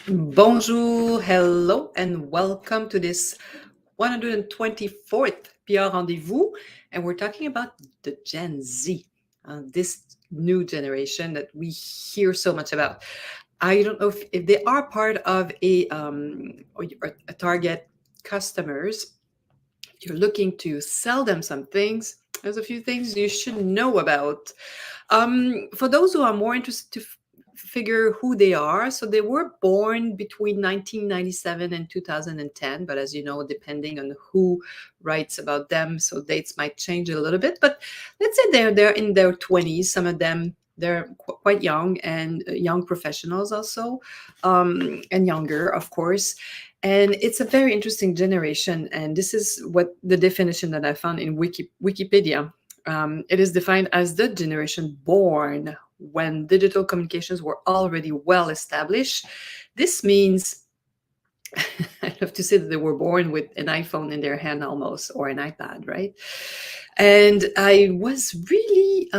Bonjour, hello, and welcome to this 124th PR Rendezvous. And we're talking about the Gen Z, this new generation that we hear so much about. I don't know if they are part of or a target customers. If you're looking to sell them some things, there's a few things you should know about. For those who are more interested to figure who they are, so they were born between 1997 and 2010, but as you know, depending on who writes about them, so dates might change a little bit. But let's say they're in their 20s. Some of them they're quite young and young professionals also, and younger, of course. And it's a very interesting generation. And this is what the definition that I found in Wikipedia. It is defined as the generation born when digital communications were already well established. This means, I love to say that they were born with an iPhone in their hand almost, or an iPad, right? And I was really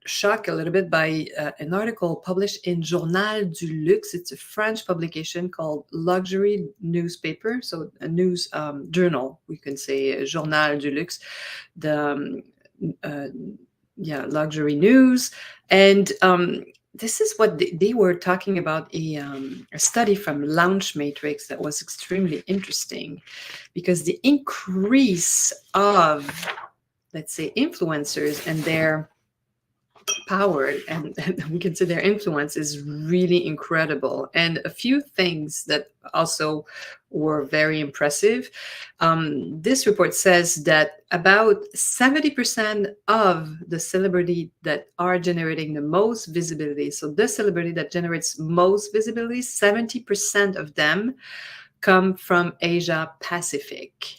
shocked a little bit by an article published in Journal du Luxe. It's a French publication called Luxury Newspaper, so a news journal, we can say Journal du Luxe, the luxury news. And this is what they were talking about, a study from Launch Matrix that was extremely interesting, because the increase of, let's say, influencers and their power and we can say their influence is really incredible. And a few things that also were very impressive. This report says that about 70% of the celebrity that are generating the most visibility, so the celebrity that generates most visibility, 70% of them come from Asia Pacific.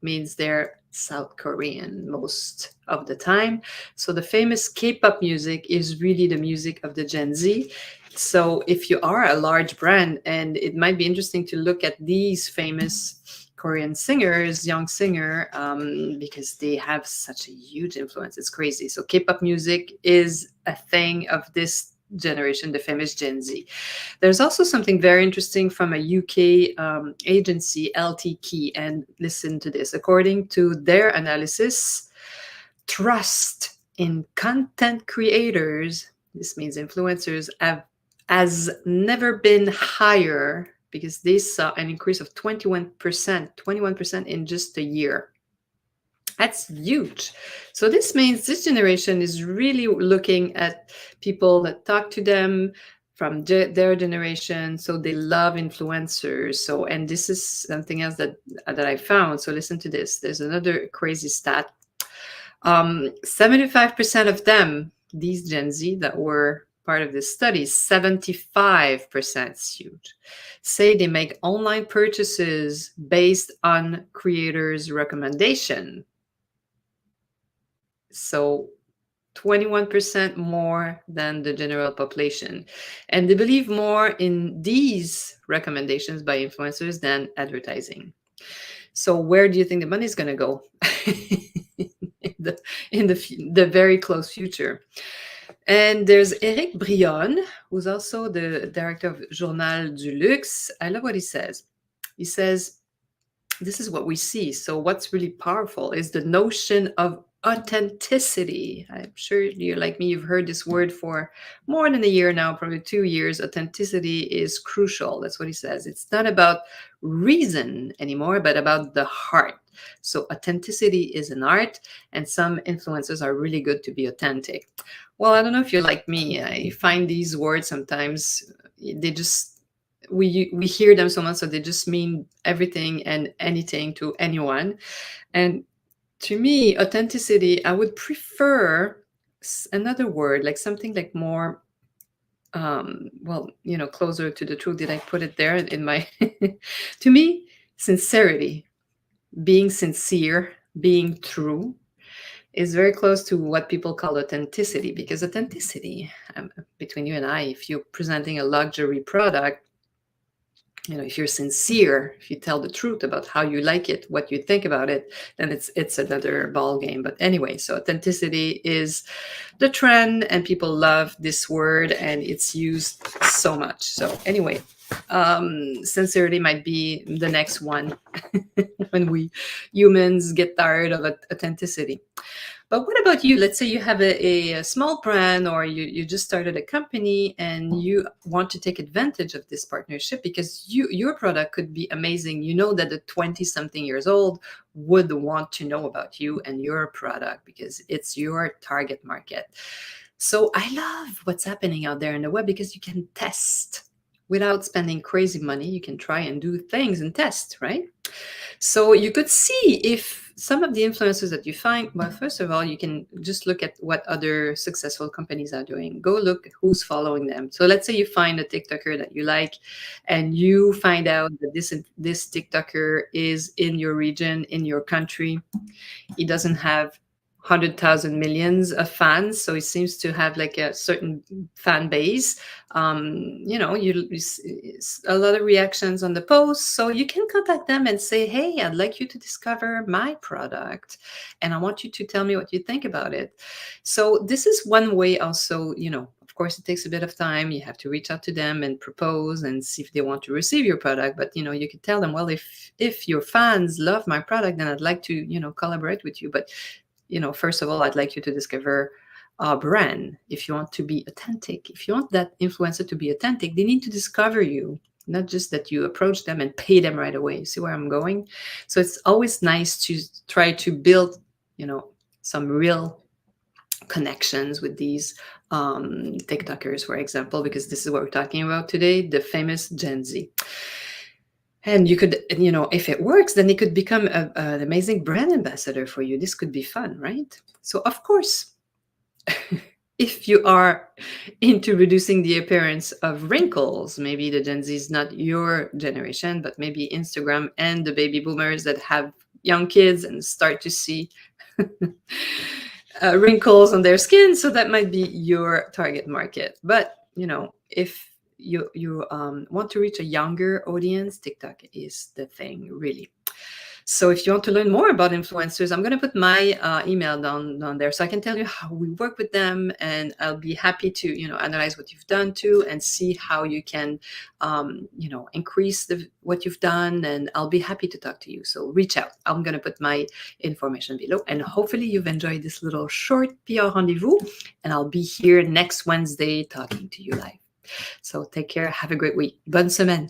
Means they're South Korean most of the time. So the famous K-pop music is really the music of the Gen Z. So if you are a large brand, and it might be interesting to look at these famous Korean singers, young singer, because they have such a huge influence. It's crazy. So K-pop music is a thing of this generation, the famous Gen Z. There's also something very interesting from a UK agency, LT Key, and listen to this. According to their analysis, trust in content creators, this means influencers, has never been higher, because they saw an increase of 21% in just a year. That's huge. So this means this generation is really looking at people that talk to them from their generation. So they love influencers. So, and this is something else that I found. So listen to this. There's another crazy stat. 75% of them, these Gen Z that were part of this study, 75%, huge, say they make online purchases based on creators' recommendation. So 21% more than the general population. And they believe more in these recommendations by influencers than advertising. So where do you think the money is going to go in the very close future? And there's Eric Brion, who's also the director of Journal du Luxe. I love what he says. He says, this is what we see. So what's really powerful is the notion of authenticity. I'm sure you're like me, you've heard this word for more than a year now, probably 2 years. Authenticity is crucial. That's what he says. It's not about reason anymore, but about the heart. So authenticity is an art, and some influencers are really good to be authentic. Well, I don't know if you're like me. I find these words sometimes, they just, we hear them so much, so they just mean everything and anything to anyone. And to me, authenticity, I would prefer another word, like something like more, closer to the truth. Did I put it there in my? To me, sincerity, being sincere, being true, is very close to what people call authenticity. Because authenticity, between you and I, if you're presenting a luxury product, if you're sincere, if you tell the truth about how you like it, what you think about it, then it's another ball game. But anyway, so authenticity is the trend, and people love this word, and it's used so much. So anyway, sincerity might be the next one when we humans get tired of authenticity. But what about you? Let's say you have a small brand, or you just started a company and you want to take advantage of this partnership because your product could be amazing. You know that the 20-something years old would want to know about you and your product because it's your target market. So I love what's happening out there in the web because you can test without spending crazy money. You can try and do things and test, right? So you could see if some of the influencers that you find, well, first of all, you can just look at what other successful companies are doing. Go look at who's following them. So let's say you find a TikToker that you like, and you find out that this TikToker is in your region, in your country. He doesn't have 100,000 millions of fans, so he seems to have like a certain fan base. You a lot of reactions on the post, so you can contact them and say, hey, I'd like you to discover my product, and I want you to tell me what you think about it. So this is one way also. Of course, it takes a bit of time. You have to reach out to them and propose and see if they want to receive your product. But you could tell them, well, if your fans love my product, then I'd like to collaborate with you. But first of all, I'd like you to discover our brand. If you want to be authentic, if you want that influencer to be authentic, they need to discover you, not just that you approach them and pay them right away. You see where I'm going? So it's always nice to try to build, some real connections with these TikTokers, for example, because this is what we're talking about today, the famous Gen Z. And you could, if it works, then it could become an amazing brand ambassador for you. This could be fun, right? So, of course, if you are into reducing the appearance of wrinkles, maybe the Gen Z is not your generation, but maybe Instagram and the baby boomers that have young kids and start to see wrinkles on their skin. So that might be your target market. But, if you want to reach a younger audience, TikTok is the thing, really. So if you want to learn more about influencers, I'm going to put my email down there so I can tell you how we work with them, and I'll be happy to analyze what you've done too and see how you can increase what you've done, and I'll be happy to talk to you. So reach out. I'm going to put my information below, and hopefully you've enjoyed this little short PR rendezvous, and I'll be here next Wednesday talking to you live. So take care. Have a great week. Bonne semaine.